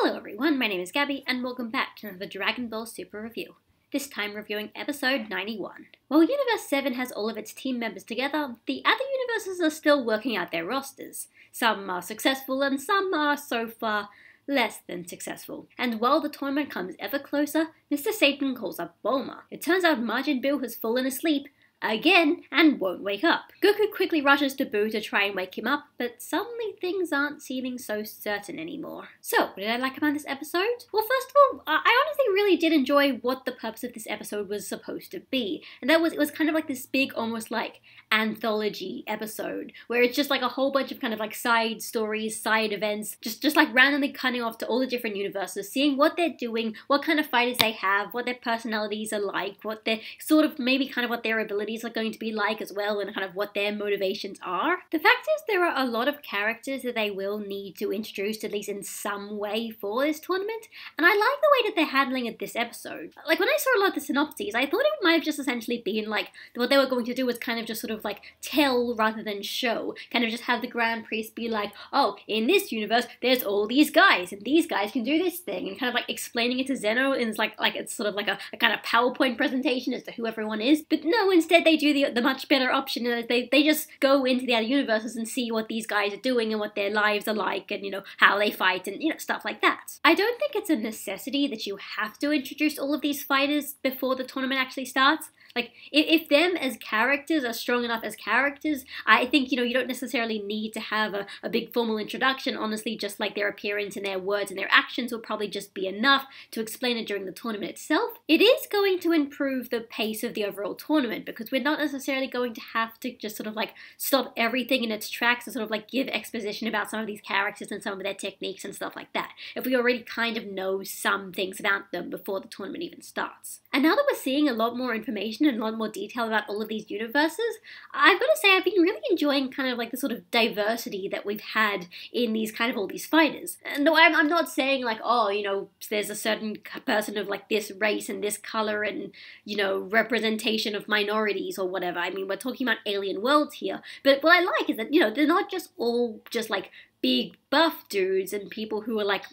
Hello everyone, my name is Gabby, and welcome back to another Dragon Ball Super review. This time reviewing episode 91. While Universe 7 has all of its team members together, the other universes are still working out their rosters. Some are successful and some are, so far, less than successful. And while the tournament comes ever closer, Mr. Satan calls up Bulma. It turns out Majin Buu has fallen asleep again and won't wake up. Goku quickly rushes to Buu to try and wake him up, but suddenly things aren't seeming so certain anymore. So, what did I like about this episode? Well, first of all, I honestly really did enjoy what the purpose of this episode was supposed to be. And it was kind of like this big, almost like anthology episode, where it's just like a whole bunch of kind of like side stories, side events, just like randomly cutting off to all the different universes, seeing what they're doing, what kind of fighters they have, what their personalities are like, what their sort of maybe kind of what their abilities are going to be like as well, and kind of what their motivations are. The fact is there are a lot of characters that they will need to introduce at least in some way for this tournament, and I like the way that they're handling it this episode. Like when I saw a lot of the synopses, I thought it might have just essentially been like what they were going to do was kind of just sort of like tell rather than show, kind of just have the Grand Priest be like, oh, in this universe there's all these guys and these guys can do this thing, and kind of like explaining it to Zeno in like it's sort of like a kind of PowerPoint presentation as to who everyone is. But no, instead they do the much better option, and they just go into the other universes and see what these guys are doing and what their lives are like, and how they fight, and stuff like that. I don't think it's a necessity that you have to introduce all of these fighters before the tournament actually starts. Like, if them as characters are strong enough as characters, I think, you don't necessarily need to have a big formal introduction. Honestly, just like their appearance and their words and their actions will probably just be enough to explain it during the tournament itself. It is going to improve the pace of the overall tournament, because we're not necessarily going to have to just sort of like stop everything in its tracks and sort of like give exposition about some of these characters and some of their techniques and stuff like that, if we already kind of know some things about them before the tournament even starts. And now that we're seeing a lot more information and a lot more detail about all of these universes, I've got to say I've been really enjoying kind of like the sort of diversity that we've had in these kind of all these fighters. And no, I'm not saying like, oh, there's a certain person of like this race and this color and, representation of minorities or whatever. I mean, we're talking about alien worlds here. But what I like is that, they're not just all just like big buff dudes and people who are like,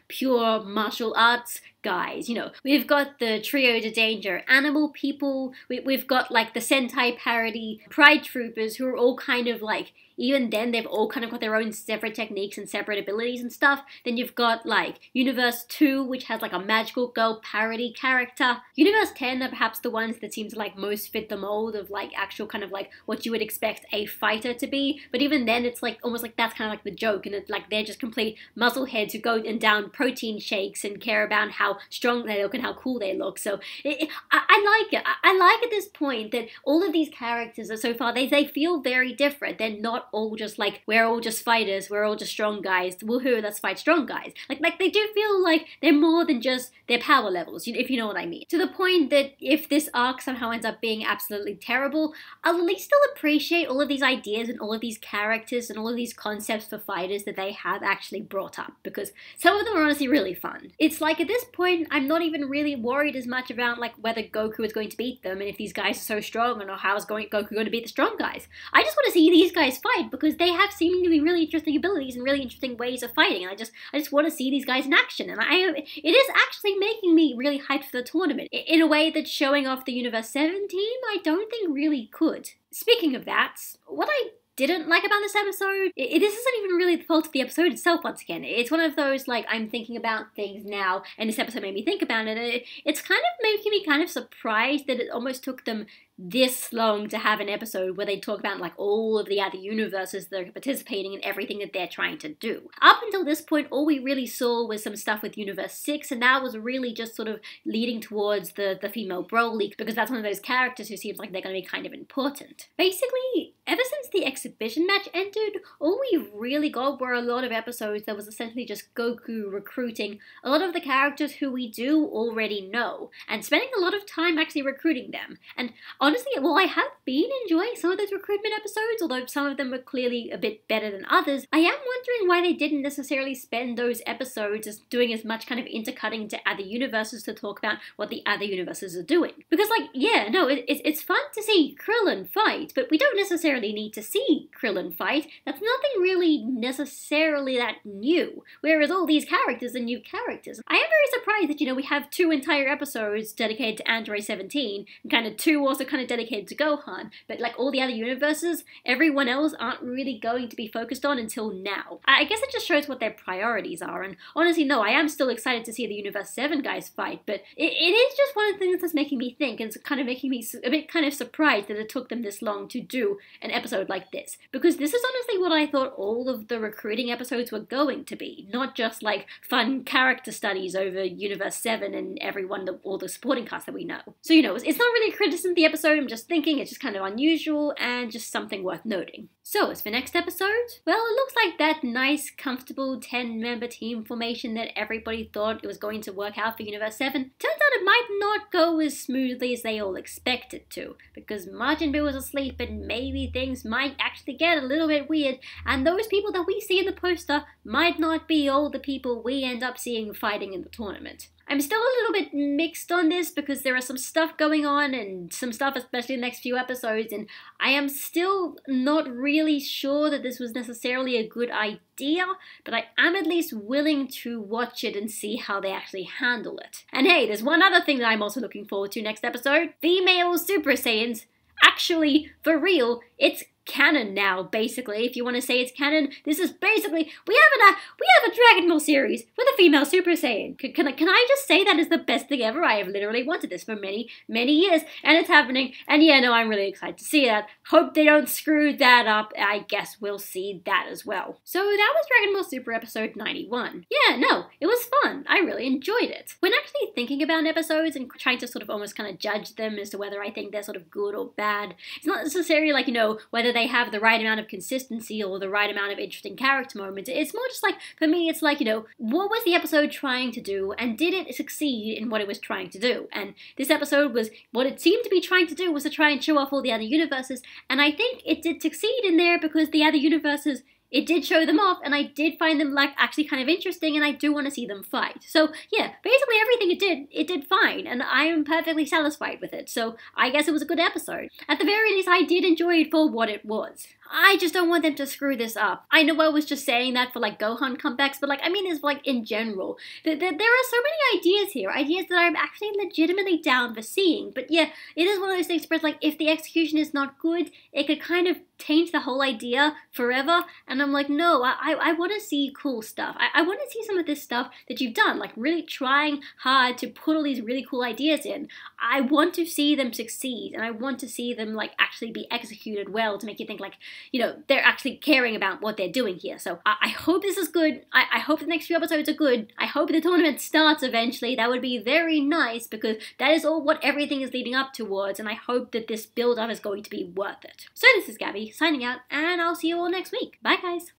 pure martial arts guys. We've got the Trio de Danger animal people, we've got like the Sentai parody Pride Troopers, who are all kind of like, even then they've all kind of got their own separate techniques and separate abilities and stuff. Then you've got like Universe 2, which has like a magical girl parody character. Universe 10 are perhaps the ones that seem to like most fit the mold of like actual kind of like what you would expect a fighter to be. But even then it's like almost like that's kind of like the joke, and it's like they're just complete muscleheads who go and down protein shakes and care about how strong they look and how cool they look. So I like it. I like at this point that all of these characters are so far, they feel very different. They're not all just like, we're all just fighters, we're all just strong guys, woohoo, let's fight strong guys. Like they do feel like they're more than just their power levels, if you know what I mean. To the point that if this arc somehow ends up being absolutely terrible, I'll at least still appreciate all of these ideas and all of these characters and all of these concepts for fighters that they have actually brought up, because some of them are honestly really fun. It's like at this point, I'm not even really worried as much about like whether Goku is going to beat them and if these guys are so strong, or how is Goku going to beat the strong guys. I just want to see these guys fight, because they have seemingly really interesting abilities and really interesting ways of fighting, and I just want to see these guys in action, and it is actually making me really hyped for the tournament in a way that showing off the Universe 7 team I don't think really could. Speaking of that, what I didn't like about this episode, this isn't even really the fault of the episode itself once again. It's one of those, like, I'm thinking about things now, and this episode made me think about it. It's kind of making me kind of surprised that it almost took them this long to have an episode where they talk about like all of the other universes that are participating in everything that they're trying to do. Up until this point, all we really saw was some stuff with Universe 6, and that was really just sort of leading towards the female Broly, because that's one of those characters who seems like they're going to be kind of important. Basically, ever since the exhibition match ended, all we really got were a lot of episodes that was essentially just Goku recruiting a lot of the characters who we do already know, and spending a lot of time actually recruiting them. And honestly, well, I have been enjoying some of those recruitment episodes, although some of them were clearly a bit better than others. I am wondering why they didn't necessarily spend those episodes as doing as much kind of intercutting into other universes to talk about what the other universes are doing. Because, like, yeah, no, it's fun to see Krillin fight, but we don't necessarily need to see Krillin fight. That's nothing really necessarily that new. Whereas all these characters are new characters. I am very surprised that, we have 2 entire episodes dedicated to Android 17, and kind of 2 also kind of dedicated to Gohan, but like all the other universes, everyone else aren't really going to be focused on until now. I guess it just shows what their priorities are, and honestly, no, I am still excited to see the Universe 7 guys fight, but it is just one of the things that's making me think, and it's kind of making me a bit kind of surprised that it took them this long to do an episode like this, because this is honestly what I thought all of the recruiting episodes were going to be, not just like fun character studies over Universe 7 and everyone, all the supporting cast that we know. So, it's not really a criticism of the episode, I'm just thinking it's just kind of unusual and just something worth noting. So, as for next episode, well, it looks like that nice, comfortable 10-member team formation that everybody thought it was going to work out for Universe 7, turns out it might not go as smoothly as they all expected to, because Majin Buu was asleep and maybe things might actually get a little bit weird, and those people that we see in the poster might not be all the people we end up seeing fighting in the tournament. I'm still a little bit mixed on this because there are some stuff going on and some stuff especially in the next few episodes, and I am still not really sure that this was necessarily a good idea, but I am at least willing to watch it and see how they actually handle it. And hey, there's one other thing that I'm also looking forward to next episode. Female Super Saiyans. Actually, for real, it's canon now, basically. If you want to say it's canon, this is basically, we have a Dragon Ball series with a female Super Saiyan. Can I just say that is the best thing ever? I have literally wanted this for many, many years, and it's happening, and yeah, no, I'm really excited to see that. Hope they don't screw that up. I guess we'll see that as well. So that was Dragon Ball Super episode 91. Yeah, no, it was fun. I really enjoyed it. When actually thinking about episodes and trying to sort of almost kind of judge them as to whether I think they're sort of good or bad, it's not necessarily like, whether they have the right amount of consistency or the right amount of interesting character moments. It's more just like, for me, it's like, what was the episode trying to do, and did it succeed in what it was trying to do? And this episode was, what it seemed to be trying to do was to try and show off all the other universes, and I think it did succeed in there because the other universes, it did show them off, and I did find them, like, actually kind of interesting, and I do want to see them fight. So, yeah, basically everything it did fine, and I am perfectly satisfied with it. So, I guess it was a good episode. At the very least, I did enjoy it for what it was. I just don't want them to screw this up. I know I was just saying that for, like, Gohan comebacks, but, like, I mean, it's, like, in general. There are so many ideas here, ideas that I'm actually legitimately down for seeing. But, yeah, it is one of those things where it's, like, if the execution is not good, it could kind of taint the whole idea forever. And I'm like, no, I want to see cool stuff. I want to see some of this stuff that you've done, like, really trying hard to put all these really cool ideas in. I want to see them succeed, and I want to see them, like, actually be executed well to make you think, like, they're actually caring about what they're doing here. So I hope this is good. I hope the next few episodes are good. I hope the tournament starts eventually. That would be very nice, because that is all what everything is leading up towards, and I hope that this build-up is going to be worth it. So this is Gabby, signing out, and I'll see you all next week. Bye, guys.